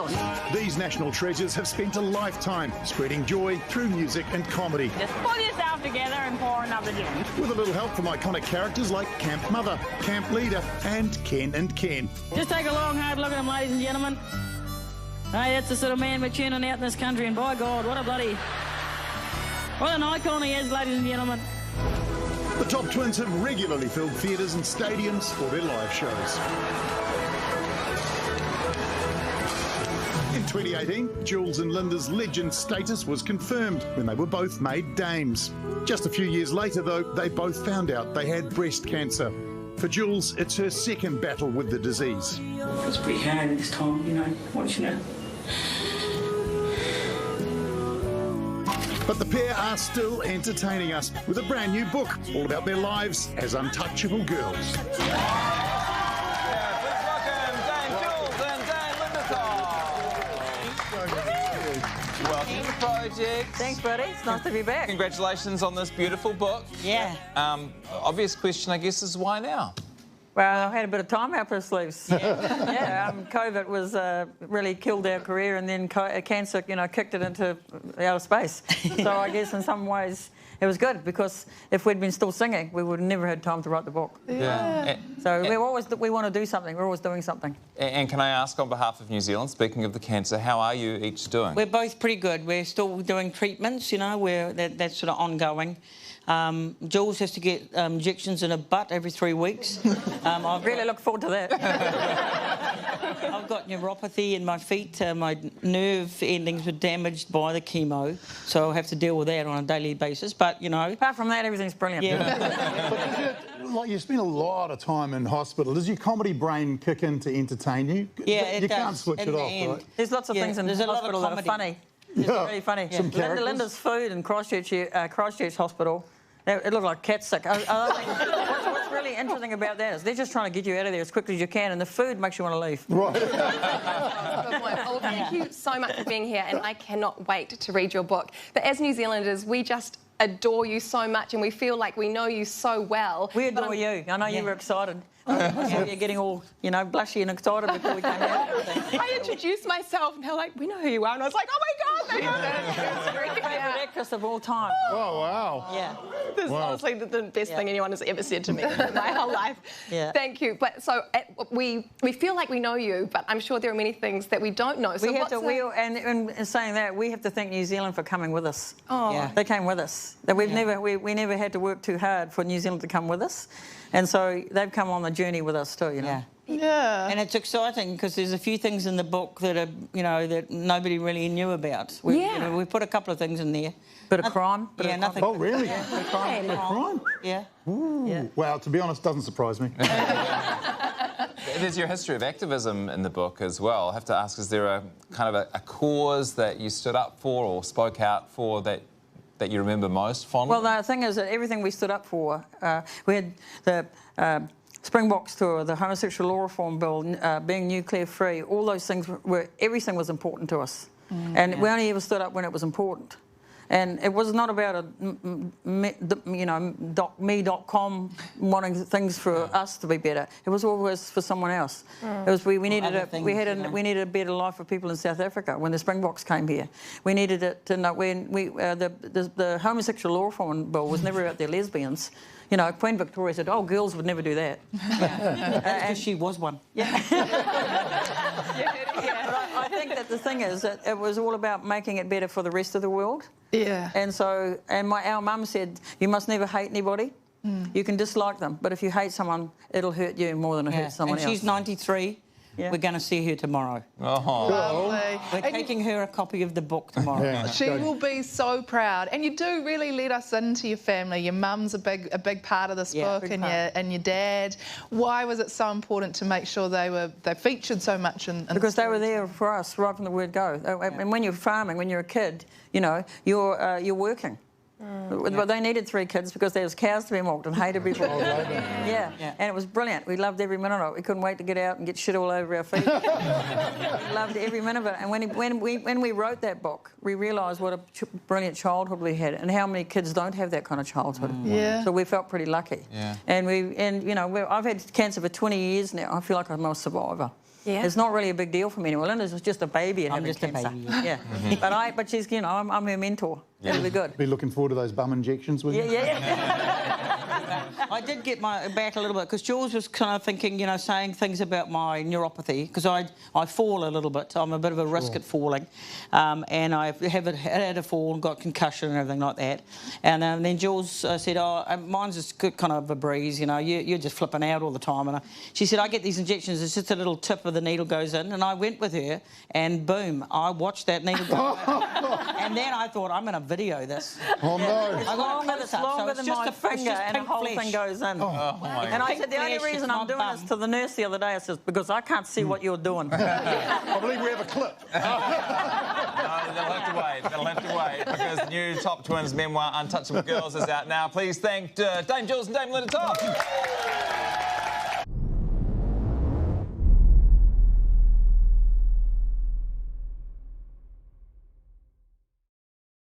Zealand. These national treasures have spent a lifetime spreading joy through music and comedy. Just pull yourself together and pour another gin. With a little help from iconic characters like Camp Mother, Camp Leader and Ken. Just take a long, hard look at him, ladies and gentlemen. Hey, that's the sort of man we're tuning out in this country, and by God, what an icon he is, ladies and gentlemen. The Topp Twins have regularly filled theatres and stadiums for their live shows. In 2018, Jules and Linda's legend status was confirmed when they were both made dames. Just a few years later, though, they both found out they had breast cancer. For Jules, it's her second battle with the disease. It was pretty hard this time, you know, watching it. But the pair are still entertaining us with a brand new book all about their lives as untouchable girls. Yeah, please welcome Dame Jules and Dame Linda. Welcome to the project. Thanks, buddy. It's nice to be back. Congratulations on this beautiful book. Yeah. Obvious question, I guess, is why now? Well, I had a bit of time up our sleeves. COVID was really killed our career, and then cancer, kicked it into outer space. So I guess in some ways it was good, because if we'd been still singing, we would have never had time to write the book. Yeah. So we want to do something. We're always doing something. And can I ask, on behalf of New Zealand, speaking of the cancer, how are you each doing? We're both pretty good. We're still doing treatments, that's sort of ongoing. Jules has to get injections in her butt every 3 weeks. I really look forward to that. I've got neuropathy in my feet. My nerve endings were damaged by the chemo, so I'll have to deal with that on a daily basis. But, Apart from that, everything's brilliant. Yeah. But you spend a lot of time in hospital. Does your comedy brain kick in to entertain you? Yeah, it You does. can't switch In it the off, end. right? There's lots of things in there's a lot of hospital that are comedy. funny. It's really funny. Some characters? Linda's food in Christchurch Hospital, it looked like cat sick. I think what's really interesting about that is they're just trying to get you out of there as quickly as you can, and the food makes you want to leave. Right. Well, thank you so much for being here, and I cannot wait to read your book. But as New Zealanders, we just adore you so much, and we feel like we know you so well. We adore you. I know you were excited. You're getting all, blushy and excited before we came out. I introduced myself, and they're like, "We know who you are," and I was like, "Oh my God, they know Favourite actress of all time. Oh, wow. Yeah. This is honestly the best thing anyone has ever said to me in my whole life. Yeah. Thank you. But so we feel like we know you, but I'm sure there are many things that we don't know. So and saying that, we have to thank New Zealand for coming with us. Oh. Yeah. They came with us. That we never had to work too hard for New Zealand to come with us, and so they've come on the journey with us too. Yeah. Yeah. And it's exciting because there's a few things in the book that are, that nobody really knew about. We put a couple of things in there. Bit of crime. Nothing. Oh, really? Crime. Yeah. Yeah. Well, to be honest, doesn't surprise me. There's your history of activism in the book as well. I have to ask, is there a kind of a cause that you stood up for or spoke out for that you remember most fondly? Well, the thing is that everything we stood up for, we had the Springboks tour, the homosexual law reform bill, being nuclear free, all those things everything was important to us. And we only ever stood up when it was important. And it was not about me.com wanting things for us to be better. It was always for someone else. It was we needed we needed a better life for people in South Africa when the Springboks came here. We needed it to know when the homosexual law reform bill was never about their lesbians. Queen Victoria said, "Oh, girls would never do that." And she was one. I think that the thing is that it was all about making it better for the rest of the world. Yeah. And so, our mum said, you must never hate anybody. You can dislike them, but if you hate someone, it'll hurt you more than it hurts someone else. And she's 93. Yeah. We're going to see her tomorrow. Lovely. We're taking her a copy of the book tomorrow. Yeah. She will be so proud, and you do really let us into your family. Your mum's a big part of this book, and your dad. Why was it so important to make sure they featured so much in because they were there for us right from the word go. And when you're farming, when you're a kid, you're working. But they needed 3 kids because there was cows to be milked and hay to be brought. Yeah, and it was brilliant. We loved every minute of it. We couldn't wait to get out and get shit all over our feet. We loved every minute of it. And when we wrote that book, we realised what a brilliant childhood we had and how many kids don't have that kind of childhood. Yeah. So we felt pretty lucky. Yeah. And I've had cancer for 20 years now. I feel like I'm a survivor. Yeah. It's not really a big deal for me anymore. Linda's just a baby and I'm having just a cancer. baby. Yeah. But she's, you know, I'm her mentor. It'll be good. Be looking forward to those bum injections with you. I did get my back a little bit because Jules was kind of thinking, you know, saying things about my neuropathy because I fall a little bit. I'm a bit of a risk at falling, and I had a fall and got concussion and everything like that. And then Jules said, "Oh, mine's just kind of a breeze, you know. You're just flipping out all the time." And she said, "I get these injections. It's just a little tip of the needle goes in." And I went with her, and boom, I watched that needle go in. And then I thought, I'm going to video this. Oh, no. I got a It's longer than my finger and the whole thing goes in. Oh, my And I Pink said, the only flesh, reason it's I'm not doing bum. this to the nurse the other day, I said, because I can't see what you're doing. I believe we have a clip. No, they'll have to wait. They'll have to wait because the new Topp Twins memoir, Untouchable Girls, is out now. Please thank Dame Jules and Dame Linda Topp.